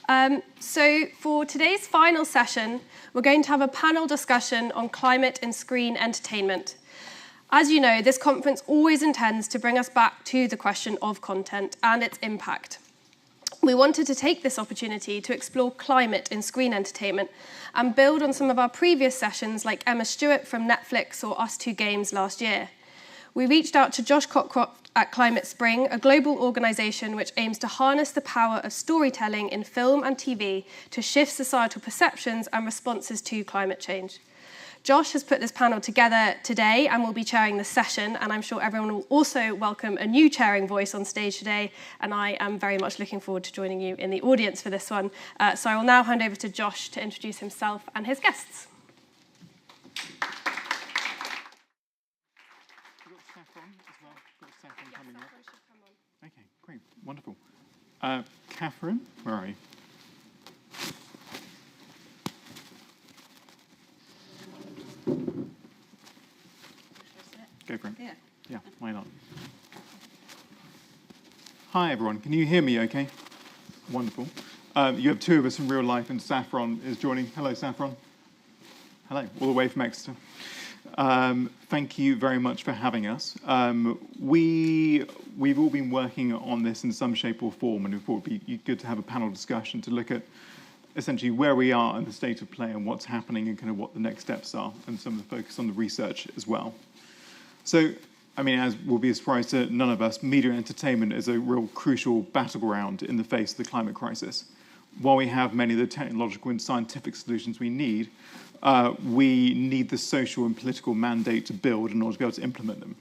So for today's final session, we're going to have a panel discussion on climate in screen entertainment. As you know, this conference always intends to bring us back to the question of content and its impact. We wanted to take this opportunity to explore climate in screen entertainment and build on some of our previous sessions like Emma Stewart from Netflix or Us 2 Games last year. We reached out to Josh Cockcroft at Climate Spring, a global organisation which aims to harness the power of storytelling in film and TV to shift societal perceptions and responses to climate change. Josh has put this panel together today and will be chairing the session, and I'm sure everyone will also welcome a new chairing voice on stage today, and I am very much looking forward to joining you in the audience for this one. So I will now hand over to Josh to introduce himself and his guests. Okay, great, wonderful. Catherine, where are you? Go for it. Yeah, why not? Hi, everyone. Can you hear me okay? Wonderful. You have two of us in real life, and Saffron is joining. Hello, Saffron. Hello, all the way from Exeter. Thank you very much for having us. We've all been working on this in some shape or form, and we thought it would be good to have a panel discussion to look at essentially where we are in the state of play and what's happening and kind of what the next steps are, and some of the focus on the research as well. So, I mean, as will be a surprise to none of us, media and entertainment is a real crucial battleground in the face of the climate crisis. While we have many of the technological and scientific solutions we need the social and political mandate to build in order to be able to implement them.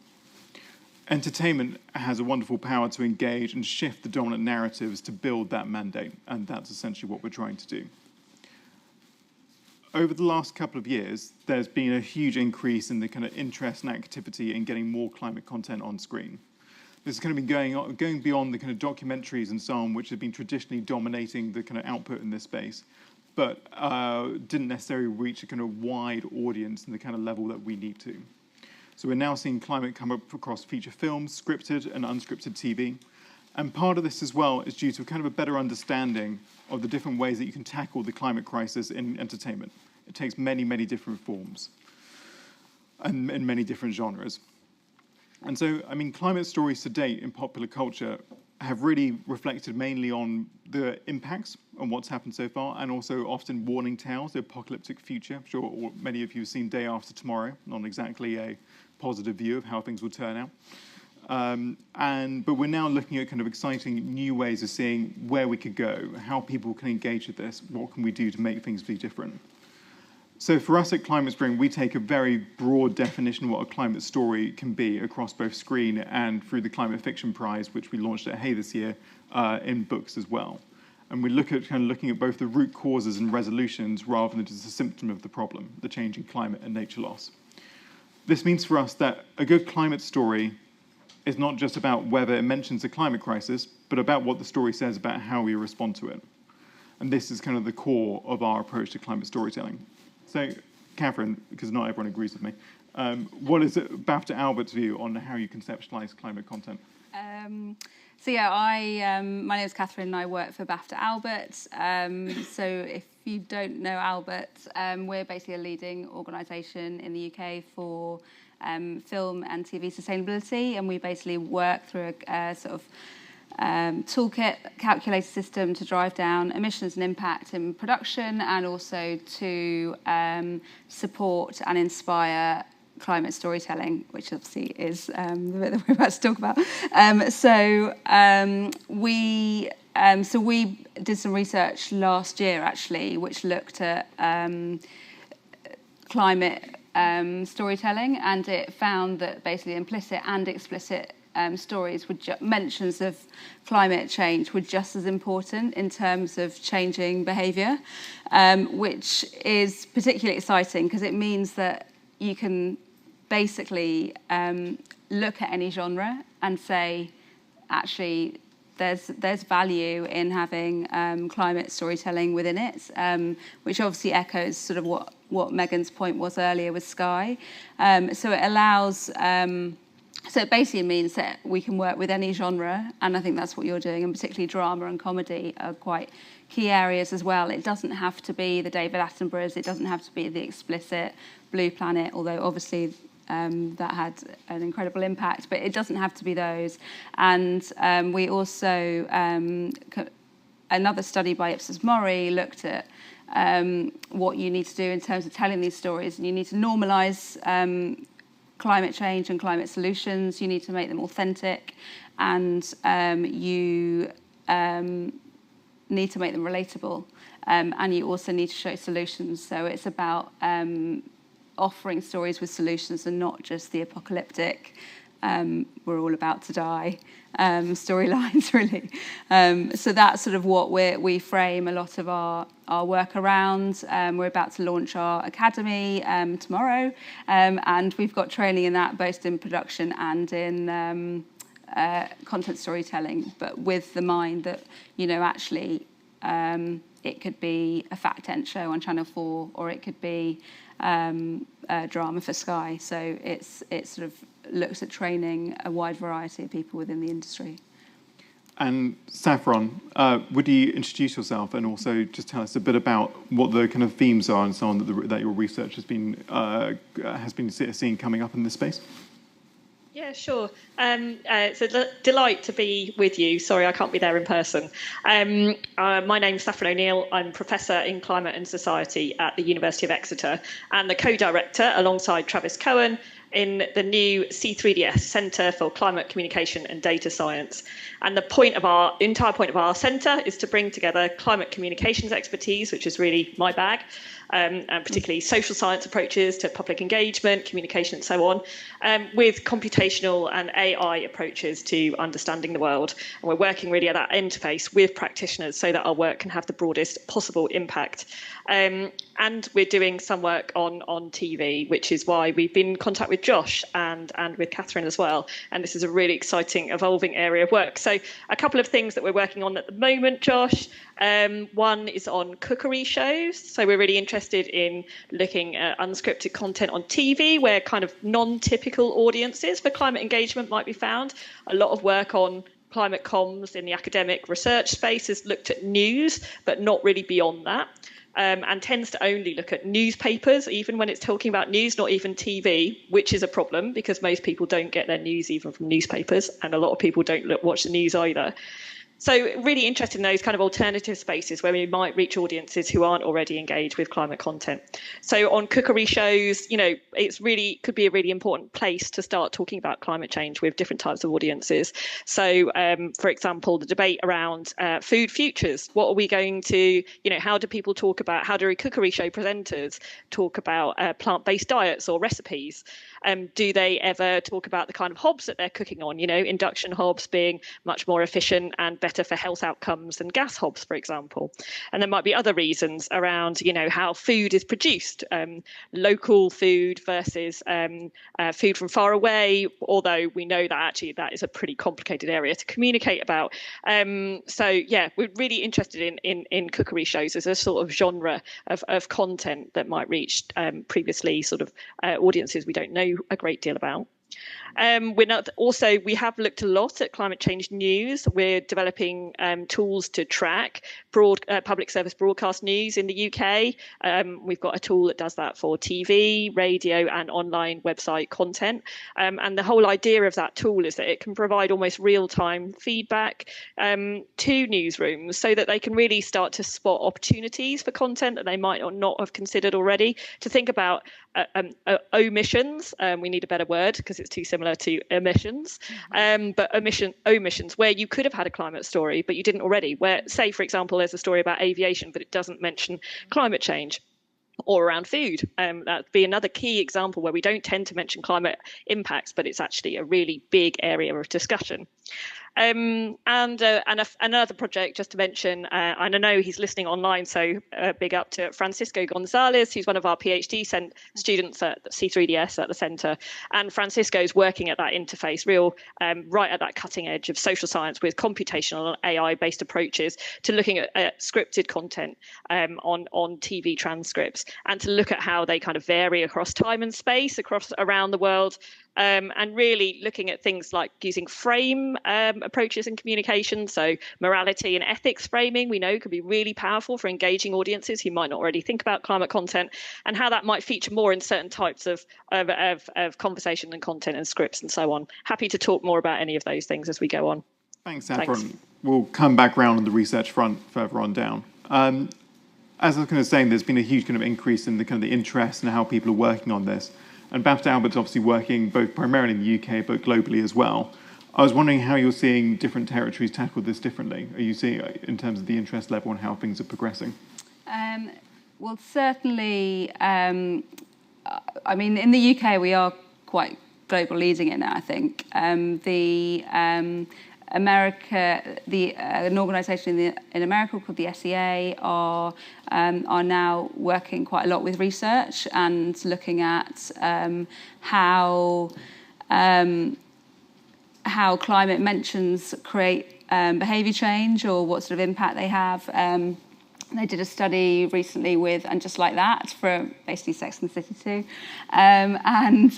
Entertainment has a wonderful power to engage and shift the dominant narratives to build that mandate, and that's essentially what we're trying to do. Over the last couple of years, there's been a huge increase in the kind of interest and activity in getting more climate content on screen. This is kind of been going beyond the kind of documentaries and so on, which have been traditionally dominating the kind of output in this space, but didn't necessarily reach a kind of wide audience and the kind of level that we need to. So we're now seeing climate come up across feature films, scripted and unscripted TV. And part of this as well is due to kind of a better understanding of the different ways that you can tackle the climate crisis in entertainment. It takes many, many different forms and in many different genres. And so, I mean, climate stories to date in popular culture have really reflected mainly on the impacts on what's happened so far, and also often warning tales, the apocalyptic future. I'm sure many of you have seen Day After Tomorrow, not exactly a positive view of how things will turn out. But we're now looking at kind of exciting new ways of seeing where we could go, how people can engage with this, what can we do to make things be different. So for us at Climate Spring, we take a very broad definition of what a climate story can be across both screen and through the Climate Fiction Prize, which we launched at Hay this year, in books as well. And we look at kind of looking at both the root causes and resolutions rather than just a symptom of the problem, the changing climate and nature loss. This means for us that a good climate story is not just about whether it mentions the climate crisis, but about what the story says about how we respond to it. And this is kind of the core of our approach to climate storytelling. So, Catherine, because not everyone agrees with me, what is BAFTA Albert's view on how you conceptualise climate content? My name is Catherine and I work for BAFTA Albert. So if you don't know Albert, we're basically a leading organisation in the UK for film and TV sustainability, and we basically work through a sort of toolkit, calculator system to drive down emissions and impact in production, and also to support and inspire climate storytelling, which obviously is the bit that we're about to talk about. So we did some research last year, actually, which looked at climate storytelling, and it found that basically implicit and explicit stories, mentions of climate change were just as important in terms of changing behaviour, which is particularly exciting because it means that you can basically look at any genre and say, actually, there's value in having climate storytelling within it, which obviously echoes sort of what Megan's point was earlier with Sky. So it allows So it basically means that we can work with any genre, and I think that's what you're doing, and particularly drama and comedy are quite key areas as well. It doesn't have to be the David Attenboroughs, it doesn't have to be the explicit Blue Planet, although obviously that had an incredible impact, but it doesn't have to be those. And we also, another study by Ipsos Mori looked at what you need to do in terms of telling these stories, and you need to normalise climate change and climate solutions. You need to make them authentic, and you need to make them relatable, and you also need to show solutions. So it's about offering stories with solutions and not just the apocalyptic we're all about to die storylines, really. So that's sort of what we frame a lot of our work around. We're about to launch our academy tomorrow, and we've got training in that both in production and in content storytelling, but with the mind that, you know, actually it could be a Fact 10 show on Channel 4, or it could be a drama for Sky. So it sort of looks at training a wide variety of people within the industry. And Saffron, would you introduce yourself and also just tell us a bit about what the kind of themes are and so on that your research has been seeing coming up in this space? Yeah, sure. It's a delight to be with you. Sorry, I can't be there in person. My name's Saffron O'Neil. I'm Professor in Climate and Society at the University of Exeter and the co-director alongside Travis Cohen in the new C3ds Centre for Climate Communication and Data Science. And the entire point of our centre is to bring together climate communications expertise, which is really my bag, and particularly social science approaches to public engagement, communication and so on, with computational and AI approaches to understanding the world. And we're working really at that interface with practitioners so that our work can have the broadest possible impact. And we're doing some work on TV, which is why we've been in contact with Josh and with Catherine as well. And this is a really exciting, evolving area of work. So a couple of things that we're working on at the moment, Josh. One is on cookery shows. So we're really interested in looking at unscripted content on TV where kind of non-typical audiences for climate engagement might be found. A lot of work on climate comms in the academic research space has looked at news, but not really beyond that. And tends to only look at newspapers, even when it's talking about news, not even TV, which is a problem because most people don't get their news even from newspapers, and a lot of people don't watch the news either. So really interested in those kind of alternative spaces where we might reach audiences who aren't already engaged with climate content. So on cookery shows, you know, it's really could be a really important place to start talking about climate change with different types of audiences. So, for example, the debate around food futures. What are we going to, you know, how do people talk about, how do cookery show presenters talk about plant-based diets or recipes? Do they ever talk about the kind of hobs that they're cooking on, you know, induction hobs being much more efficient and better for health outcomes than gas hobs, for example. And there might be other reasons around, you know, how food is produced, local food versus food from far away, although we know that actually that is a pretty complicated area to communicate about. So, yeah, we're really interested in cookery shows as a sort of genre of content that might reach previously sort of audiences we don't know a great deal about. We have looked a lot at climate change news. We're developing tools to track public service broadcast news in the UK. We've got a tool that does that for TV, radio and online website content. And the whole idea of that tool is that it can provide almost real-time feedback to newsrooms so that they can really start to spot opportunities for content that they might not have considered already, to think about omissions. We need a better word because it's too similar to emissions, but omissions where you could have had a climate story but you didn't already, where, say, for example, there's a story about aviation but it doesn't mention climate change, or around food. That'd be another key example where we don't tend to mention climate impacts, but it's actually a really big area of discussion. And another project just to mention, and I know he's listening online, so big up to Francisco Gonzalez, who's one of our PhD students at C3ds at the centre. And Francisco's working at that interface, right at that cutting edge of social science with computational AI-based approaches to looking at scripted content on TV transcripts, and to look at how they kind of vary across time and space around the world. and really looking at things like using frame approaches in communication. So morality and ethics framing, we know, can be really powerful for engaging audiences who might not already think about climate content, and how that might feature more in certain types of conversation and content and scripts and so on. Happy to talk more about any of those things as we go on. Thanks, Saffron. We'll come back round on the research front further on down. As I was kind of saying, there's been a huge kind of increase in the kind of the interest and how people are working on this. And BAFTA Albert's obviously working both primarily in the UK, but globally as well. I was wondering how you're seeing different territories tackle this differently. Are you seeing in terms of the interest level and how things are progressing? Well, certainly, I mean, in the UK, we are quite global leading it now, I think. An organisation in America called the SEA are now working quite a lot with research and looking at how climate mentions create behaviour change, or what sort of impact they have. They did a study recently with And Just Like That for basically Sex and the City too. And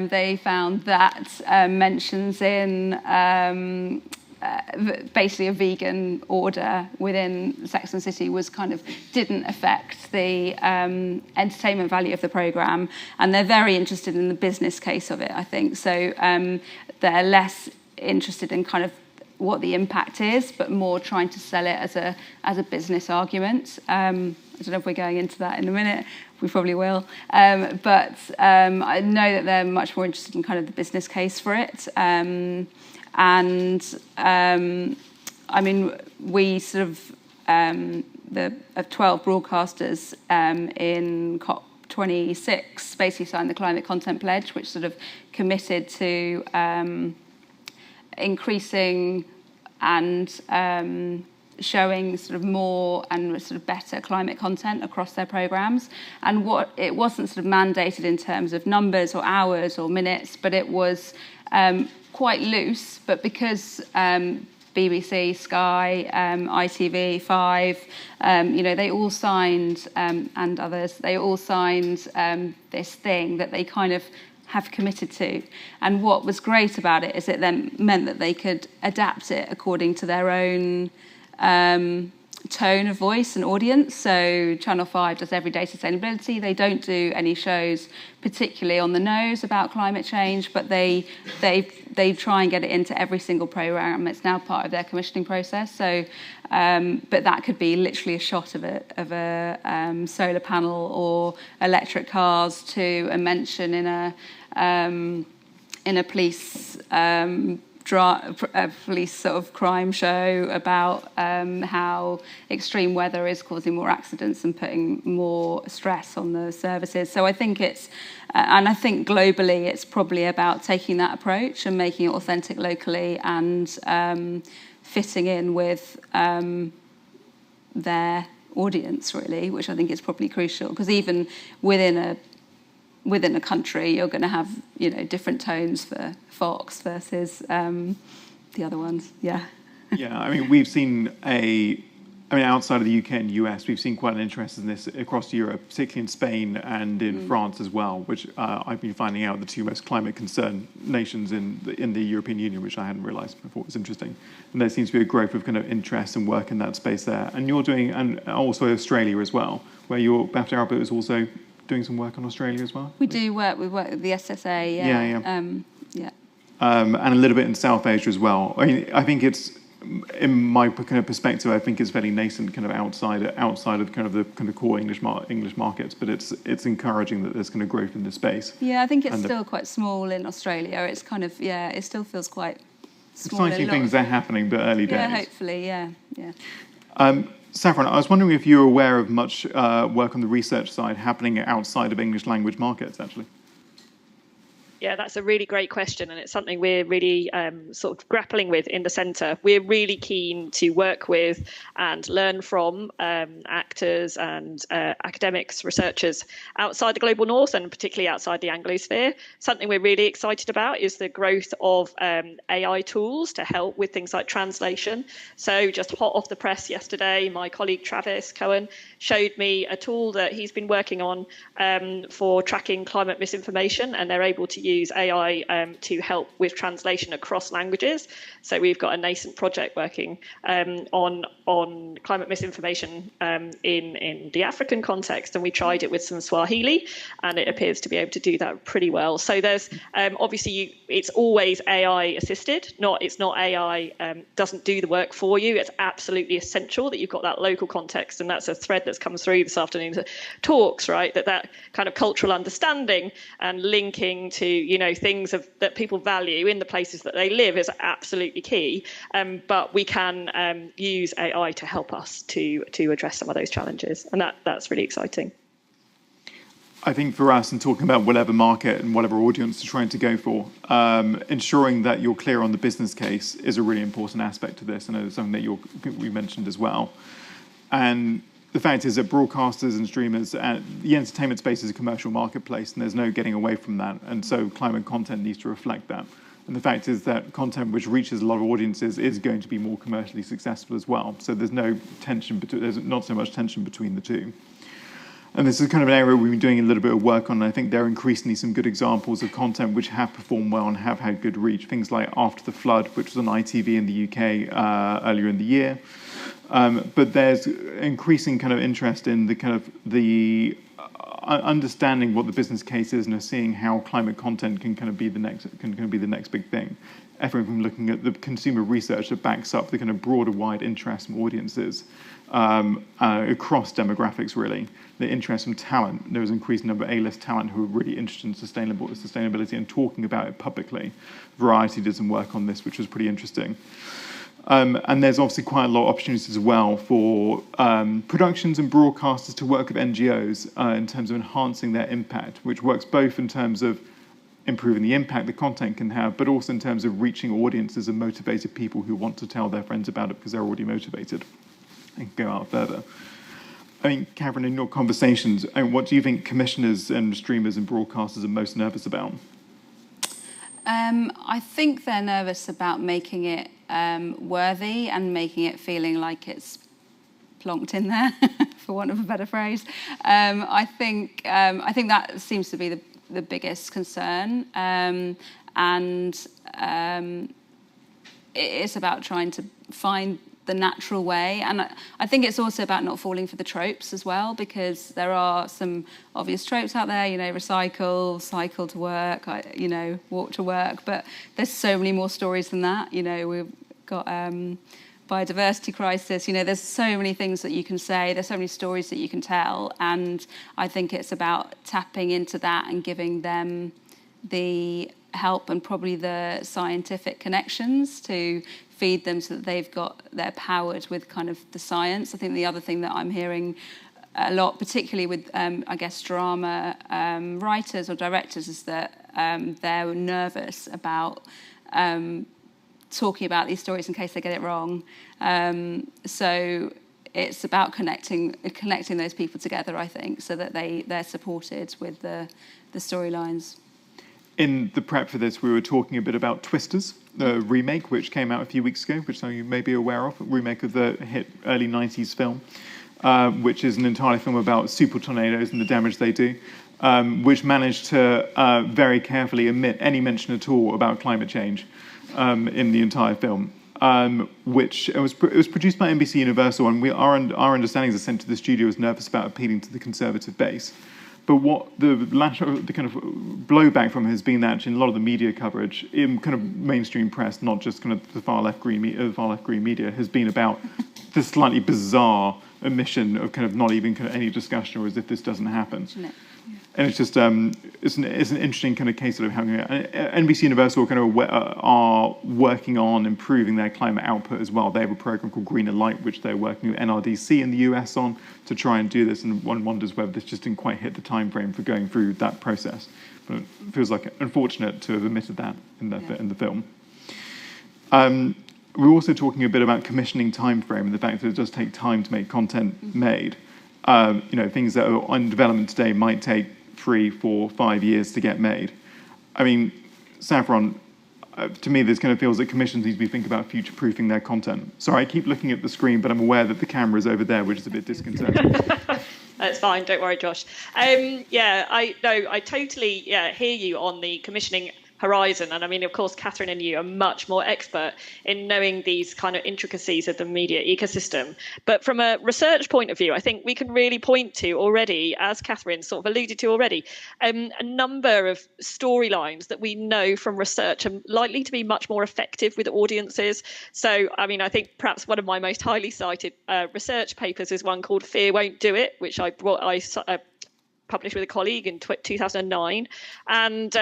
they found that mentions in basically a vegan order within Sex and the City was kind of didn't affect the entertainment value of the programme. And they're very interested in the business case of it, I think. So they're less interested in kind of what the impact is, but more trying to sell it as a business argument. I don't know if we're going into that in a minute. We probably will. But I know that they're much more interested in kind of the business case for it. I mean, we sort of, of 12 broadcasters in COP26 basically signed the Climate Content Pledge, which sort of committed to increasing and showing sort of more and sort of better climate content across their programmes. And it wasn't sort of mandated in terms of numbers or hours or minutes, but it was quite loose. But because BBC, Sky, ITV, 5, they all signed, and others, they all signed this thing that they kind of have committed to. And what was great about it is it then meant that they could adapt it according to their own tone of voice and audience. So Channel 5 does everyday sustainability. They don't do any shows particularly on the nose about climate change, but they try and get it into every single programme. It's now part of their commissioning process. So, but that could be literally a shot of a solar panel or electric cars, to a mention in a police police sort of crime show about how extreme weather is causing more accidents and putting more stress on the services. So I think and I think globally it's probably about taking that approach and making it authentic locally and fitting in with their audience, really, which I think is probably crucial, because even within a country, you're going to have, different tones for Fox versus the other ones. Yeah. Yeah, I mean, we've seen outside of the UK and US, we've seen quite an interest in this across Europe, particularly in Spain and in France as well, which I've been finding out the two most climate concerned nations in the European Union, which I hadn't realised before. Was interesting. And there seems to be a growth of kind of interest and work in that space there. And you're doing, and also Australia as well, where your BAFTA Albert is also doing some work on Australia as well? We do work. We work with the SSA. Yeah. And a little bit in South Asia as well. I mean, I think it's, in my kind of perspective, I think it's fairly nascent, kind of outside of kind of the kind of core English markets. But it's encouraging that there's kind of growth in this space. Yeah, I think it's still quite small in Australia. It's kind of it still feels quite small. Exciting things are happening, but early days. Yeah, hopefully, yeah. Saffron, I was wondering if you're aware of much work on the research side happening outside of English language markets, actually. Yeah, that's a really great question, and it's something we're really sort of grappling with in the centre. We're really keen to work with and learn from actors and academics, researchers outside the global north, and particularly outside the Anglosphere. Something we're really excited about is the growth of AI tools to help with things like translation. So just hot off the press yesterday, my colleague Travis Cohen showed me a tool that he's been working on for tracking climate misinformation, and they're able to use AI to help with translation across languages. So we've got a nascent project working on climate misinformation in the African context, and we tried it with some Swahili, and it appears to be able to do that pretty well. So there's obviously it's always AI assisted, it's not AI doesn't do the work for you. It's absolutely essential that you've got that local context, and that's a thread that's come through this afternoon's talks, right? That kind of cultural understanding and linking to things that people value in the places that they live is absolutely key. But we can use AI to help us to address some of those challenges, and that's really exciting. I think for us, in talking about whatever market and whatever audience you're trying to go for, ensuring that you're clear on the business case is a really important aspect to this, and it's something that we mentioned as well. And the fact is that broadcasters and streamers, the entertainment space is a commercial marketplace, and there's no getting away from that. And so climate content needs to reflect that. And the fact is that content which reaches a lot of audiences is going to be more commercially successful as well. So there's no tension there's not so much tension between the two. And this is kind of an area we've been doing a little bit of work on, and I think there are increasingly some good examples of content which have performed well and have had good reach. Things like After the Flood, which was on ITV in the UK earlier in the year. But there's increasing kind of interest in the understanding what the business case is, and seeing how climate content can kind of be the next big thing. Everything from looking at the consumer research that backs up the kind of broader, wide interest from audiences across demographics, really. The interest from talent. There was an increasing number of A-list talent who were really interested in sustainability and talking about it publicly. Variety did some work on this, which was pretty interesting. And there's obviously quite a lot of opportunities as well for productions and broadcasters to work with NGOs in terms of enhancing their impact, which works both in terms of improving the impact the content can have, but also in terms of reaching audiences and motivated people who want to tell their friends about it because they're already motivated and go out further. I mean, Catherine, in your conversations, what do you think commissioners and streamers and broadcasters are most nervous about? I think they're nervous about making it worthy and making it feeling like it's plonked in there, for want of a better phrase. I think that seems to be the biggest concern, and it's about trying to find the natural way. And I think it's also about not falling for the tropes as well, because there are some obvious tropes out there, recycle, cycle to work, walk to work, but there's so many more stories than that. We've got biodiversity crisis, there's so many things that you can say, there's so many stories that you can tell, and I think it's about tapping into that and giving them the help and probably the scientific connections to feed them so that they're powered with kind of the science. I think the other thing that I'm hearing a lot, particularly with, I guess, drama writers or directors, is that they're nervous about talking about these stories in case they get it wrong. So it's about connecting those people together, I think, so that they're supported with the storylines. In the prep for this, we were talking a bit about Twisters, the remake, which came out a few weeks ago, which some of you may be aware of, a remake of the hit early 90s film, which is an entire film about super tornadoes and the damage they do, which managed to very carefully omit any mention at all about climate change in the entire film. Which it was produced by NBC Universal, and our understanding is that sent to the studio was nervous about appealing to the conservative base. But what the kind of blowback from it has been that in a lot of the media coverage, in kind of mainstream press, not just kind of the far left green media, has been about this slightly bizarre omission of kind of not even kind of any discussion, or as if this doesn't happen. And it's just it's an interesting kind of case of how NBC Universal kind of are working on improving their climate output as well. They have a program called Greener Light, which they're working with NRDC in the US on to try and do this. And one wonders whether this just didn't quite hit the time frame for going through that process. But it feels like unfortunate to have omitted that in the film. We're also talking a bit about commissioning time frame and the fact that it does take time to make content made. Things that are on development today might take 3, 4, 5 years to get made. I mean, Saffron, to me, this kind of feels that commissions need to be thinking about future-proofing their content. Sorry, I keep looking at the screen, but I'm aware that the camera is over there, which is a bit disconcerting. That's fine. Don't worry, Josh. I totally hear you on the commissioning horizon. And I mean, of course, Catherine and you are much more expert in knowing these kind of intricacies of the media ecosystem. But from a research point of view, I think we can really point to already, as Catherine sort of alluded to already, a number of storylines that we know from research are likely to be much more effective with audiences. So, I mean, I think perhaps one of my most highly cited research papers is one called Fear Won't Do It, which I published with a colleague in 2009, and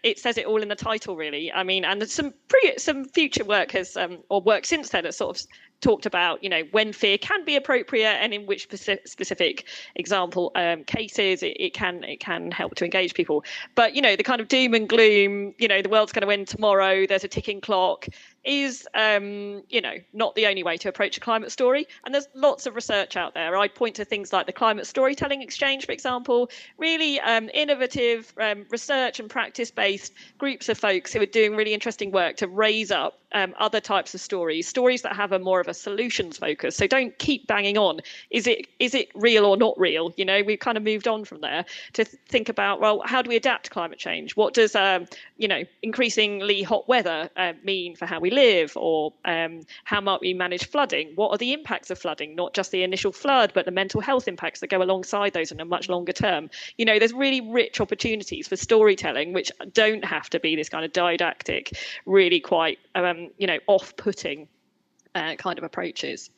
it says it all in the title, really. I mean, and there's some future work has or work since then has sort of talked about, you know, when fear can be appropriate and in which specific example cases it can help to engage people. But, you know, the kind of doom and gloom, you know, the world's going to end tomorrow, there's a ticking clock, is, not the only way to approach a climate story. And there's lots of research out there. I'd point to things like the Climate Storytelling Exchange, for example, really innovative research and practice-based groups of folks who are doing really interesting work to raise up other types of stories that have a more of a solutions focus. So don't keep banging on. Is it real or not real? You know, we've kind of moved on from there to think about, well, how do we adapt to climate change? What does, increasingly hot weather mean for how we live? Or how might we manage flooding? What are the impacts of flooding? Not just the initial flood, but the mental health impacts that go alongside those in a much longer term. You know, there's really rich opportunities for storytelling, which don't have to be this kind of didactic, really quite, off-putting kind of approaches.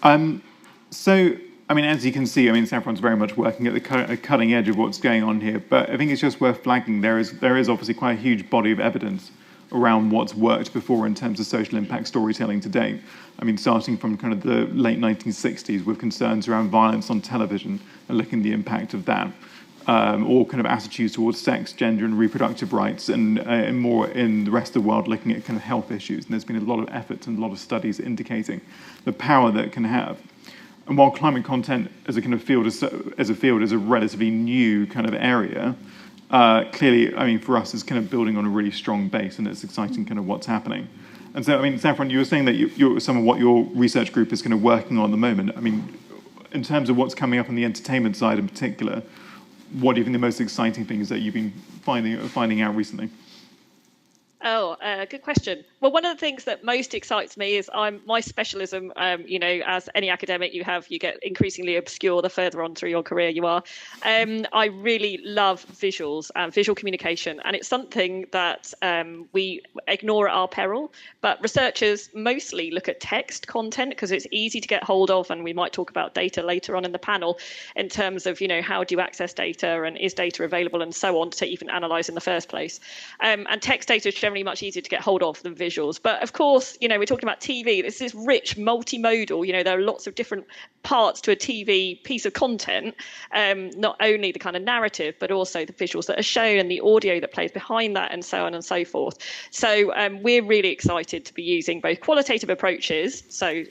So, I mean, as you can see, I mean, Saffron's very much working at the cutting edge of what's going on here. But I think it's just worth flagging there is obviously quite a huge body of evidence around what's worked before in terms of social impact storytelling to date. I mean, starting from kind of the late 1960s with concerns around violence on television and looking at the impact of that, or kind of attitudes towards sex, gender and reproductive rights, and more in the rest of the world looking at kind of health issues. And there's been a lot of effort and a lot of studies indicating the power that it can have. And while climate content as a kind of field is a relatively new kind of area, clearly, I mean, for us, it's kind of building on a really strong base, and it's exciting kind of what's happening. And so, I mean, Saffron, you were saying that some of what your research group is kind of working on at the moment. I mean, in terms of what's coming up on the entertainment side in particular, what do you think the most exciting things that you've been finding out recently? Oh, good question. Well, one of the things that most excites me is my specialism, as any academic you get increasingly obscure the further on through your career you are. I really love visuals and visual communication. And it's something that we ignore at our peril. But researchers mostly look at text content because it's easy to get hold of. And we might talk about data later on in the panel in terms of, how do you access data and is data available and so on to even analyze in the first place. And text data is generally much easier to get hold of than visuals. But of course, we're talking about TV. This is rich, multimodal. There are lots of different parts to a TV piece of content, not only the kind of narrative, but also the visuals that are shown and the audio that plays behind that and so on and so forth. So we're really excited to be using both qualitative approaches, so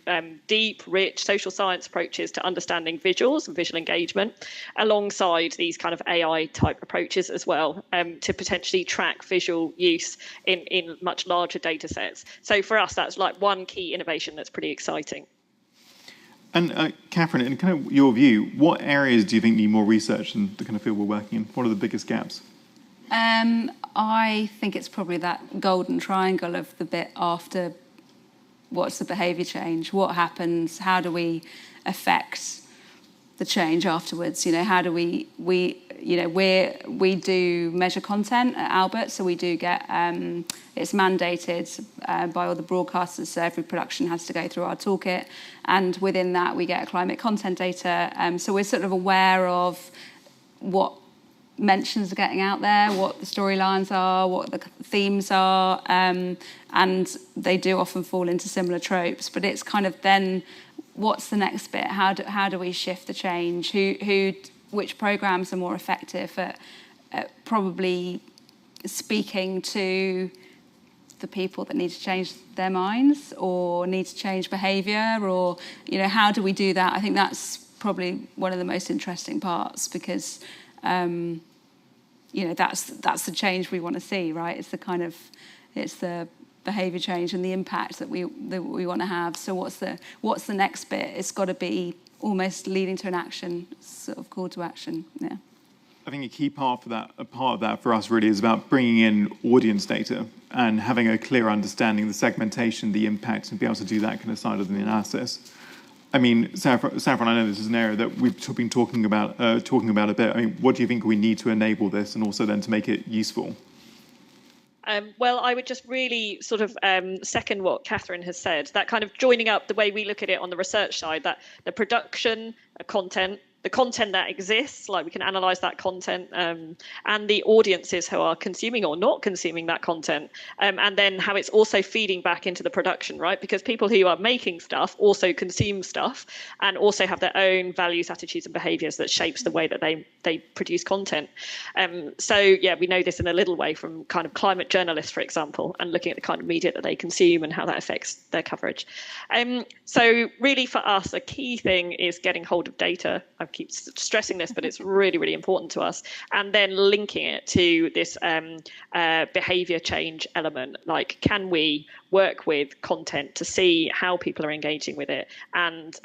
deep, rich social science approaches to understanding visuals and visual engagement, alongside these kind of AI type approaches as well, to potentially track visual use in much larger data sets. So for us, that's like one key innovation that's pretty exciting. And Catherine, in kind of your view, what areas do you think need more research in the kind of field we're working in? What are the biggest gaps? I think it's probably that golden triangle of the bit after what's the behaviour change, what happens, how do we affect the change afterwards? How do we do measure content at Albert, so we do get it's mandated by all the broadcasters, so every production has to go through our toolkit, and within that we get climate content data, so we're sort of aware of what mentions are getting out there, what the storylines are, what the themes are, and they do often fall into similar tropes, but it's kind of then what's the next bit? How do we shift the change? Which programs are more effective at probably speaking to the people that need to change their minds or need to change behaviour, or how do we do that? I think that's probably one of the most interesting parts, because that's the change we want to see, right? It's the behaviour change and the impact that we want to have. So what's the next bit? It's got to be almost leading to an action, sort of call to action. Yeah. I think a key part of that for us really is about bringing in audience data and having a clear understanding of the segmentation, the impact, and be able to do that kind of side of the analysis. I mean, Saffron, I know this is an area that we've been talking about a bit. I mean, what do you think we need to enable this, and also then to make it useful? Well, I would just really sort of second what Catherine has said, that kind of joining up the way we look at it on the research side, that the production, content, the content that exists, like we can analyse that content, and the audiences who are consuming or not consuming that content, and then how it's also feeding back into the production, right? Because people who are making stuff also consume stuff and also have their own values, attitudes and behaviours that shapes the way that they produce content. So yeah, we know this in a little way from kind of climate journalists, for example, and looking at the kind of media that they consume and how that affects their coverage. So really for us, a key thing is getting hold of data. I keep stressing this, but it's really, really important to us. And then linking it to this behaviour change element, like can we work with content to see how people are engaging with it and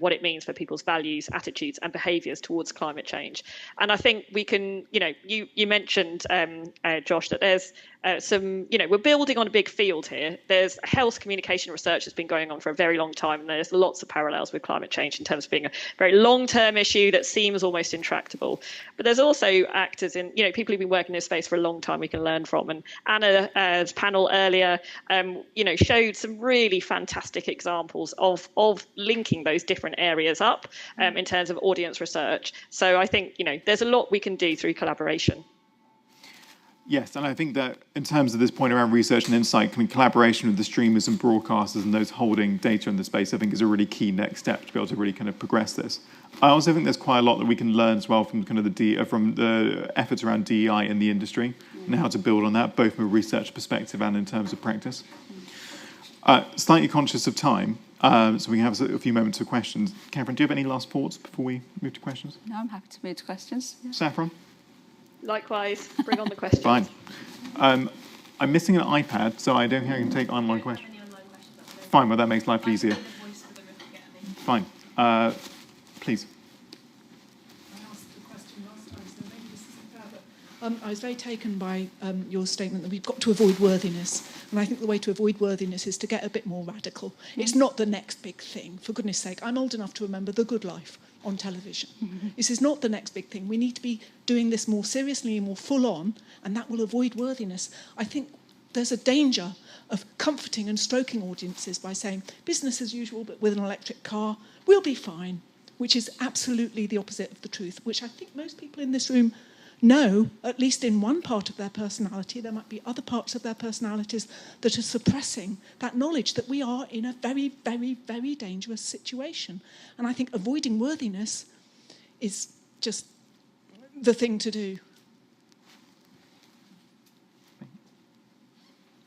what it means for people's values, attitudes and behaviours towards climate change. And I think we can, you mentioned, Josh, that there's some, we're building on a big field here. There's health communication research that's been going on for a very long time, and there's lots of parallels with climate change in terms of being a very long-term issue that seems almost intractable. But there's also actors in, people who've been working in this space for a long time we can learn from. And Anna's panel earlier, showed some really fantastic examples of linking those different areas up in terms of audience research. So I think, there's a lot we can do through collaboration. Yes, and I think that in terms of this point around research and insight, collaboration with the streamers and broadcasters and those holding data in the space, I think is a really key next step to be able to really kind of progress this. I also think there's quite a lot that we can learn as well from kind of from the efforts around DEI in the industry and how to build on that, both from a research perspective and in terms of practice. Slightly conscious of time, so we can have a few moments for questions. Catherine, do you have any last thoughts before we move to questions? No, I'm happy to move to questions. Yeah. Saffron? Likewise, bring on the questions. Fine. I'm missing an iPad, so I don't think I can take online questions. Fine, well, that makes life easier. Fine. Please. I asked the question last time, so maybe this isn't fair, but I was very taken by your statement that we've got to avoid worthiness. And I think the way to avoid worthiness is to get a bit more radical. Mm-hmm. It's not the next big thing. For goodness sake, I'm old enough to remember The Good Life on television. Mm-hmm. This is not the next big thing. We need to be doing this more seriously and more full on, and that will avoid worthiness. I think there's a danger of comforting and stroking audiences by saying business as usual, but with an electric car, we'll be fine, which is absolutely the opposite of the truth, which I think most people in this room know, at least in one part of their personality. There might be other parts of their personalities that are suppressing that knowledge that we are in a very, very, very dangerous situation. And I think avoiding worthiness is just the thing to do.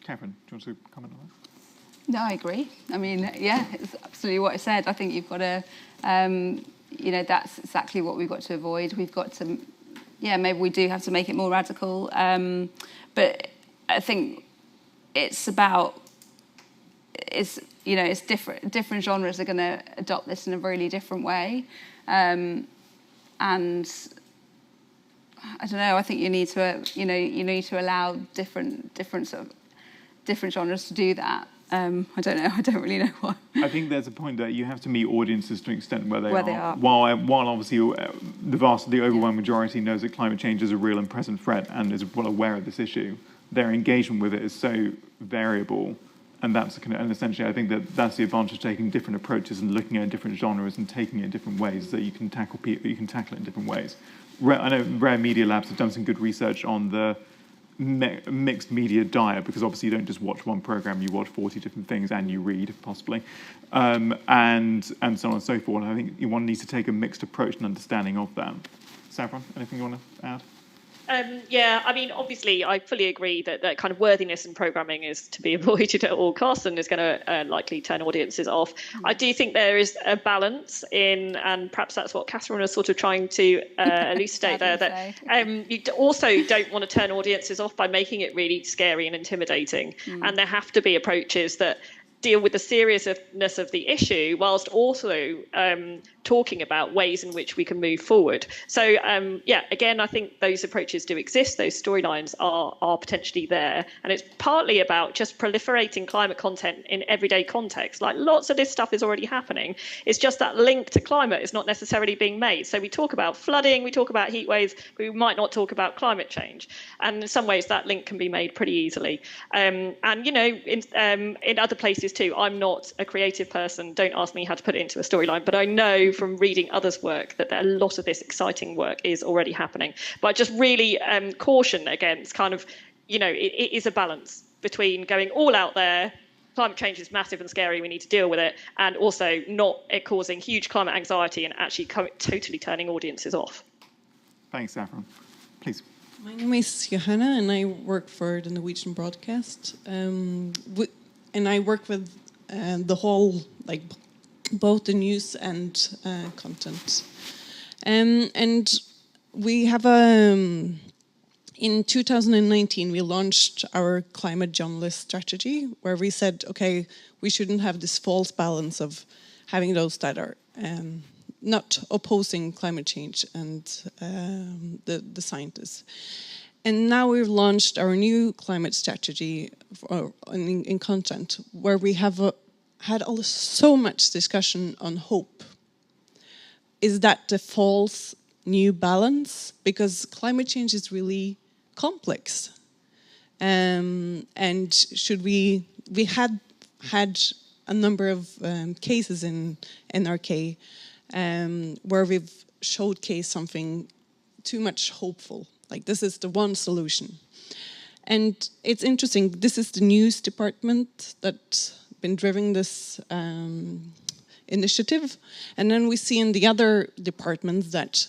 Catherine, do you want to comment on that? No, I agree. I mean, yeah, it's absolutely what I said. I think you've got to, that's exactly what we've got to avoid. We've got to, maybe we do have to make it more radical. But I think it's different genres are going to adopt this in a really different way. And I don't know, I think you need to allow different genres to do that. I don't know. I don't really know why. I think there's a point that you have to meet audiences to an extent where they are. While obviously the overwhelming majority knows that climate change is a real and present threat and is well aware of this issue, their engagement with it is so variable, and essentially I think that's the advantage of taking different approaches and looking at different genres and taking it in different ways, that you can tackle it in different ways. I know Rare Media Labs have done some good research on the mixed media diet, because obviously you don't just watch one program, you watch 40 different things and you read possibly, and so on and so forth. And I think one needs to take a mixed approach and understanding of that. Saffron, anything you want to add? Yeah, I mean, obviously, I fully agree that that kind of worthiness in programming is to be avoided at all costs and is going to likely turn audiences off. I do think there is a balance in, and perhaps that's what Catherine was sort of trying to elucidate there, that you also don't want to turn audiences off by making it really scary and intimidating. And there have to be approaches that deal with the seriousness of the issue whilst also talking about ways in which we can move forward. So yeah, again, I think those approaches do exist. Those storylines are potentially there. And it's partly about just proliferating climate content in everyday context. Like lots of this stuff is already happening. It's just that link to climate is not necessarily being made. So we talk about flooding, we talk about heat waves, but we might not talk about climate change. And in some ways that link can be made pretty easily. And, you know, in other places too, I'm not a creative person. Don't ask me how to put it into a storyline, but I know from reading others' work that a lot of this exciting work is already happening. But I just really caution against kind of, you know, it is a balance between going all out there, climate change is massive and scary, we need to deal with it, and also not it causing huge climate anxiety and actually totally turning audiences off. Thanks, Saffron. Please. My name is Johanna and I work for the Norwegian broadcast. And I work with the whole, like, both the news and content. And we have in 2019, we launched our climate journalist strategy, where we said, okay, we shouldn't have this false balance of having those that are not opposing climate change and the scientists. And now we've launched our new climate strategy in content, where we have had so much discussion on hope. Is that the false new balance? Because climate change is really complex. And should we had a number of cases in NRK where we've showcased something too much hopeful. Like, this is the one solution. And it's interesting, this is the news department that's been driving this initiative. And then we see in the other departments that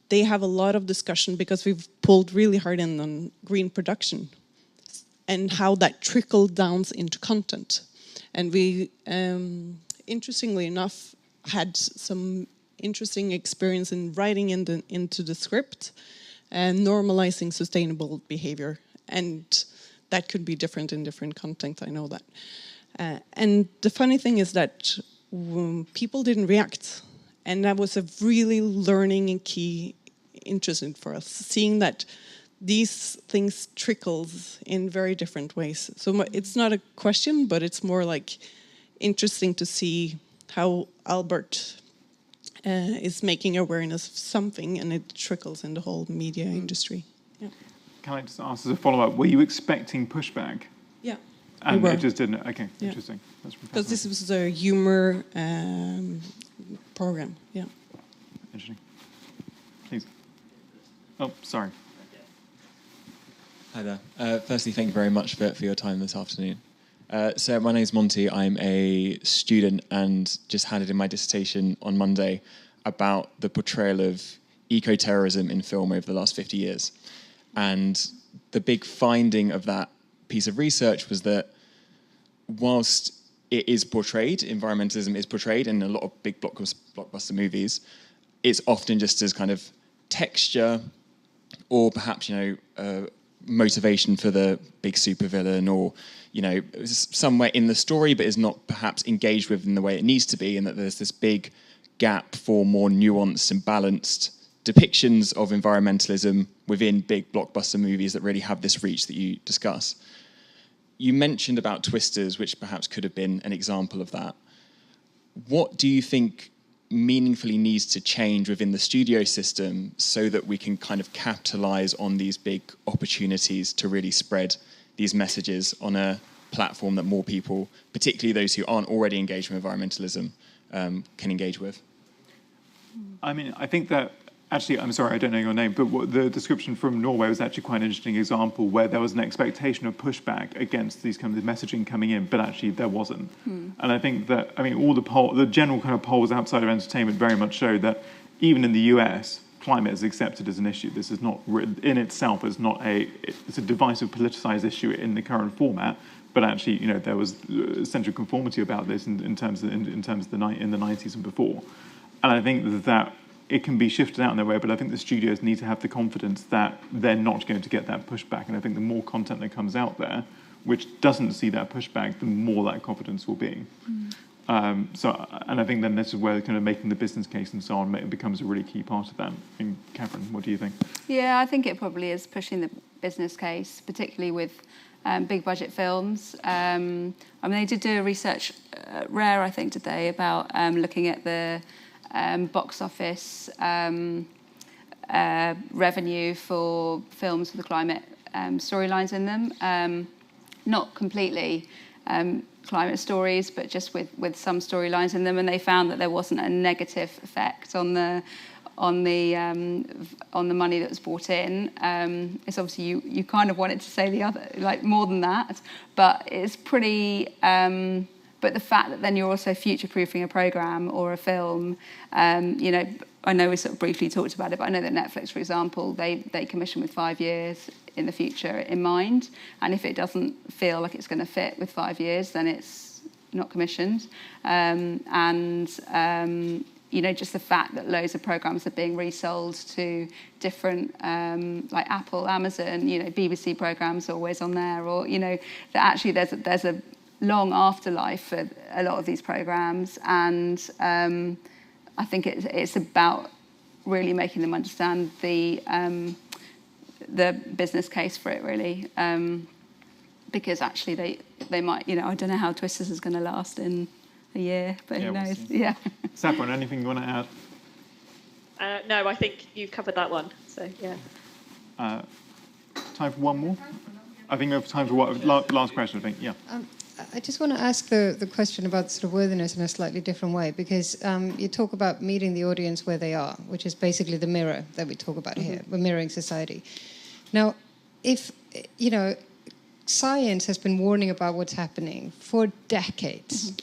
they have a lot of discussion because we've pulled really hard in on green production and how that trickled down into content. And we, interestingly enough, had some interesting experience in writing into the script and normalizing sustainable behavior. And that could be different in different contexts, I know that. And the funny thing is that people didn't react. And that was a really learning and key interesting for us, seeing that these things trickles in very different ways. So it's not a question, but it's more like interesting to see how Albert is making awareness of something and it trickles in the whole media industry. Yeah. Can I just ask as a follow-up, were you expecting pushback? Yeah. And it just didn't? Okay, yeah. Interesting. Because this was a humor program, yeah. Interesting. Please. Oh, sorry. Hi there. Firstly, thank you very much for your time this afternoon. So my name is Monty. I'm a student and just handed in my dissertation on Monday about the portrayal of eco-terrorism in film over the last 50 years. And the big finding of that piece of research was that whilst it is portrayed, environmentalism is portrayed in a lot of big blockbuster movies, it's often just as kind of texture or perhaps, you know, motivation for the big supervillain, or, you know, somewhere in the story but is not perhaps engaged with in the way it needs to be, and that there's this big gap for more nuanced and balanced depictions of environmentalism within big blockbuster movies that really have this reach that you discuss. You mentioned about Twisters, which perhaps could have been an example of that. What do you think meaningfully needs to change within the studio system so that we can kind of capitalize on these big opportunities to really spread these messages on a platform that more people, particularly those who aren't already engaged with environmentalism, can engage with? I mean, I think that, actually, I'm sorry, I don't know your name, but what the description from Norway was actually quite an interesting example where there was an expectation of pushback against these kind of messaging coming in, but actually there wasn't. And I think that, I mean, all the general kind of polls outside of entertainment very much show that even in the US, climate is accepted as an issue. This is not, in itself, it's a divisive, politicized issue in the current format. But actually, you know, there was central conformity about this in terms of the 90s and before. And I think that it can be shifted out in their way, but I think the studios need to have the confidence that they're not going to get that pushback. And I think the more content that comes out there, which doesn't see that pushback, the more that confidence will be. And I think then this is where kind of making the business case and so on becomes a really key part of that. And Catherine, what do you think? Yeah, I think it probably is pushing the business case, particularly with big budget films. I mean, they did do a research, Rare, I think, today, about looking at the box office revenue for films with the climate storylines in them. Not completely climate stories, but just with some storylines in them, and they found that there wasn't a negative effect on the money that was brought in. It's obviously you kind of wanted to say the other, like more than that, but it's pretty. But the fact that then you're also future-proofing a program or a film, you know, I know we sort of briefly talked about it, but I know that Netflix, for example, they commission with 5 years in the future in mind, and if it doesn't feel like it's going to fit with 5 years, then it's not commissioned. You know, just the fact that loads of programs are being resold to different, like Apple, Amazon, you know, BBC programs are always on there, or, you know, that actually there's a long afterlife for a lot of these programs, and I think it's about really making them understand the business case for it, really, because actually they might, you know, I don't know how Twisters is going to last in a year, but who knows? Yeah. Saffron, anything you want to add? No, I think you've covered that one. So yeah. Time for one more. I think we have time for last question. I think. Yeah. I just want to ask the question about sort of worthiness in a slightly different way, because you talk about meeting the audience where they are, which is basically the mirror that we talk about here. We're mirroring society. Now, if, you know, science has been warning about what's happening for decades.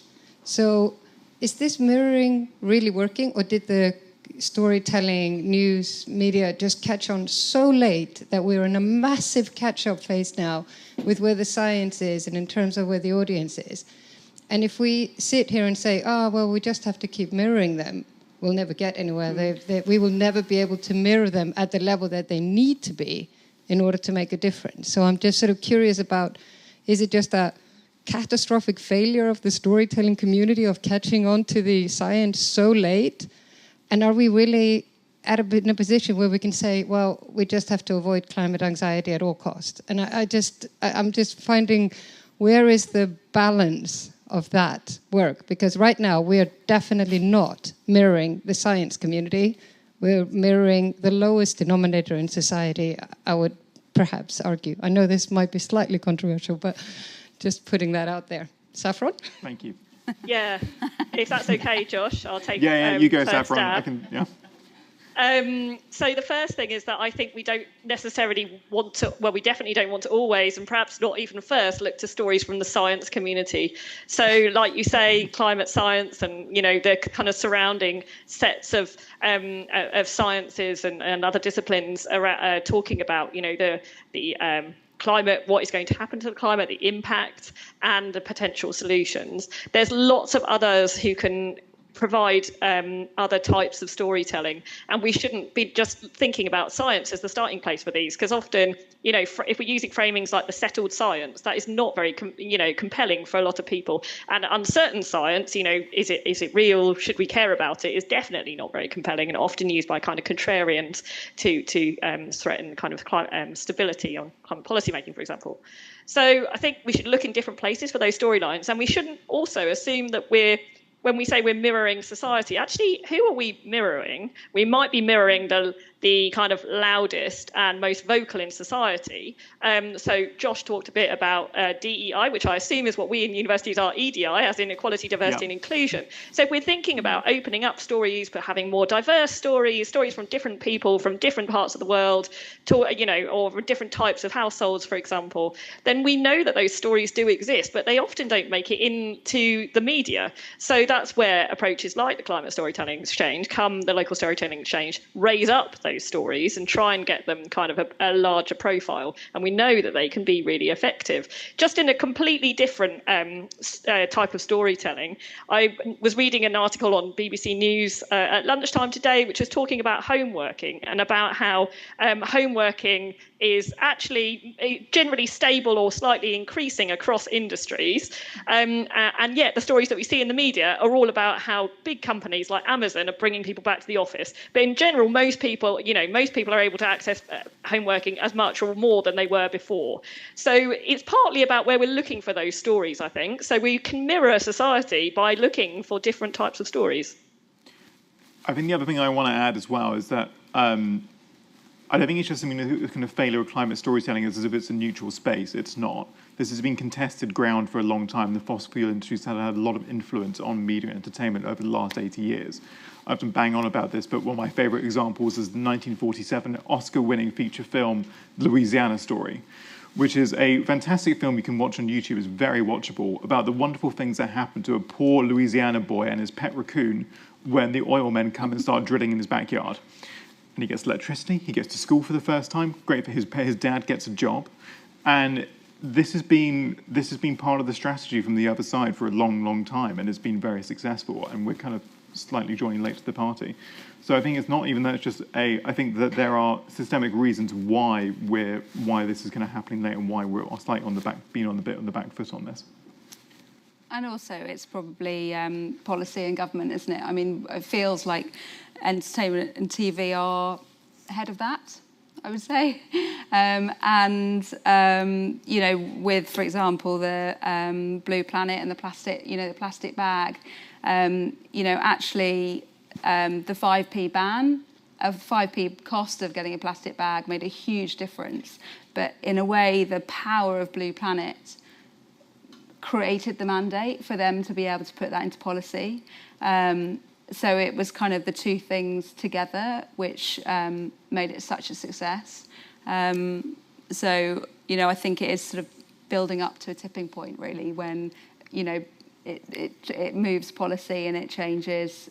So is this mirroring really working, or did the storytelling, news, media just catch on so late that we're in a massive catch-up phase now with where the science is and in terms of where the audience is? And if we sit here and say, oh, well, we just have to keep mirroring them, we'll never get anywhere. We will never be able to mirror them at the level that they need to be in order to make a difference. So I'm just sort of curious about, is it just a catastrophic failure of the storytelling community of catching on to the science so late? And are we really in a position where we can say, well, we just have to avoid climate anxiety at all costs? And I'm just finding, where is the balance of that work? Because right now we are definitely not mirroring the science community. We're mirroring the lowest denominator in society, I would perhaps argue. I know this might be slightly controversial, but just putting that out there. Saffron? Thank you. Yeah, if that's okay, Josh, I'll take. Yeah, you go, first Saffron. stab. I can. Yeah. So the first thing is that I think we don't necessarily want to, well, we definitely don't want to always, and perhaps not even first, look to stories from the science community. So like you say, climate science and, you know, the kind of surrounding sets of sciences and other disciplines are talking about, you know, the climate, what is going to happen to the climate, the impact and the potential solutions. There's lots of others who can provide other types of storytelling, and we shouldn't be just thinking about science as the starting place for these, because often, you know, if we're using framings like the settled science, that is not very compelling for a lot of people. And uncertain science, you know, is it real, should we care about it, is definitely not very compelling, and often used by kind of contrarians to threaten kind of stability on climate policy making, for example. So I think we should look in different places for those storylines, and we shouldn't also assume that when we say we're mirroring society, actually, who are we mirroring? We might be mirroring the kind of loudest and most vocal in society. So Josh talked a bit about DEI, which I assume is what we in universities are EDI, as in equality, diversity and inclusion. So if we're thinking about opening up stories, but having more diverse stories from different people from different parts of the world, you know, or different types of households, for example, then we know that those stories do exist, but they often don't make it into the media. So that's where approaches like the Climate Storytelling Exchange, the local storytelling exchange, raise up those those stories and try and get them kind of a larger profile. And we know that they can be really effective. Just in a completely different type of storytelling, I was reading an article on BBC News at lunchtime today, which was talking about homeworking and about how homeworking is actually generally stable or slightly increasing across industries. And yet the stories that we see in the media are all about how big companies like Amazon are bringing people back to the office. But in general, most people are able to access homeworking as much or more than they were before. So it's partly about where we're looking for those stories, I think. So we can mirror society by looking for different types of stories. I think the other thing I want to add as well is that I don't think it's just a kind of failure of climate storytelling as if it's a neutral space. It's not. This has been contested ground for a long time. The fossil fuel industry's had a lot of influence on media and entertainment over the last 80 years. I have to bang on about this, but one of my favorite examples is the 1947 Oscar-winning feature film, Louisiana Story, which is a fantastic film you can watch on YouTube. It's very watchable, about the wonderful things that happen to a poor Louisiana boy and his pet raccoon when the oil men come and start drilling in his backyard. And he gets electricity, he gets to school for the first time, great for his dad gets a job. And this has been part of the strategy from the other side for a long, long time, and it's been very successful, and we're kind of slightly joining late to the party. So I think it's not even that, it's just I think that there are systemic reasons why this is kind of happening late and why we're slightly on the back foot on this. And also, it's probably policy and government, isn't it? I mean, it feels like entertainment and TV are ahead of that, I would say. With, for example, the Blue Planet and the plastic bag, actually the 5p ban, a 5p cost of getting a plastic bag made a huge difference. But in a way, the power of Blue Planet created the mandate for them to be able to put that into policy. So it was kind of the two things together which made it such a success. I think it is sort of building up to a tipping point, really, when, it moves policy and it changes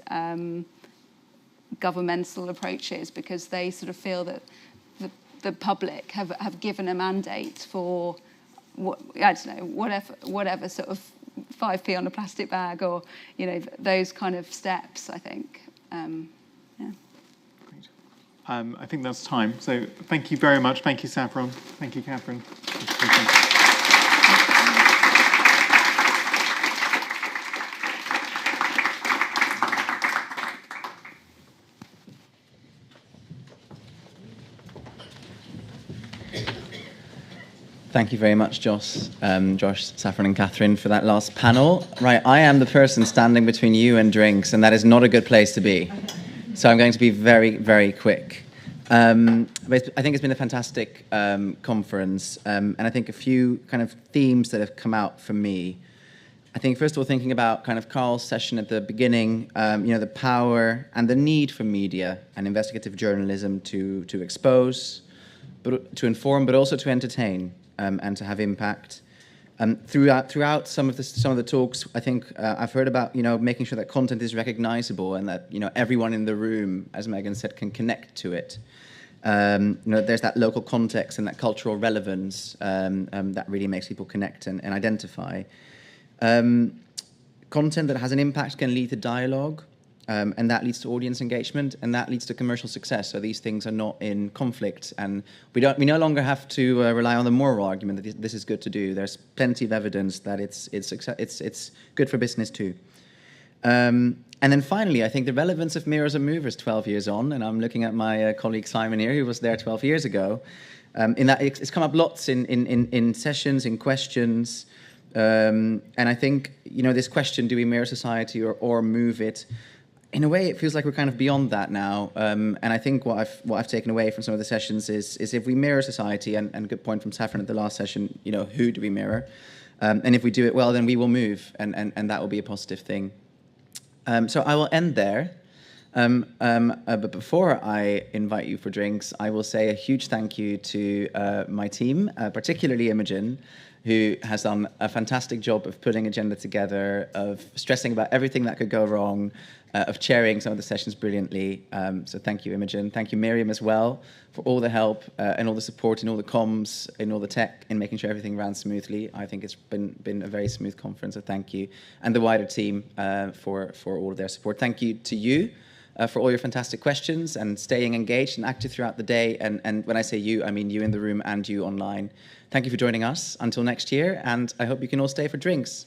governmental approaches, because they sort of feel that the public have given a mandate for whatever sort of 5p on a plastic bag, or those kind of steps, I think. Great. I think that's time. So thank you very much. Thank you, Saffron. Thank you, Catherine. Thank you very much, Josh, Saffron and Catherine, for that last panel. Right, I am the person standing between you and drinks, and that is not a good place to be. So I'm going to be very, very quick. But I think it's been a fantastic conference, and I think a few kind of themes that have come out for me. I think, first of all, thinking about kind of Carl's session at the beginning, the power and the need for media and investigative journalism to expose, to inform, but also to entertain. And to have impact. Throughout some of the talks, I think I've heard about making sure that content is recognizable and that everyone in the room, as Megan said, can connect to it. There's that local context and that cultural relevance that really makes people connect and identify. Content that has an impact can lead to dialogue, and that leads to audience engagement, and that leads to commercial success. So these things are not in conflict, and we no longer have to rely on the moral argument that this is good to do. There's plenty of evidence that it's good for business too. And then finally, I think the relevance of Mirrors and Movers 12 years on, and I'm looking at my colleague Simon here, who was there 12 years ago, in that it's come up lots in sessions, in questions, and I think this question: do we mirror society or move it? In a way, it feels like we're kind of beyond that now, and I think what I've taken away from some of the sessions is if we mirror society, and a good point from Saffron at the last session, who do we mirror? And if we do it well, then we will move, and that will be a positive thing. So I will end there, but before I invite you for drinks, I will say a huge thank you to my team, particularly Imogen, who has done a fantastic job of putting agenda together, of stressing about everything that could go wrong, of chairing some of the sessions brilliantly. So thank you, Imogen. Thank you, Miriam, as well, for all the help and all the support and all the comms and all the tech in making sure everything ran smoothly. I think it's been a very smooth conference, so thank you. And the wider team for all of their support. Thank you to you for all your fantastic questions and staying engaged and active throughout the day. And when I say you, I mean you in the room and you online. Thank you for joining us. Until next year, and I hope you can all stay for drinks.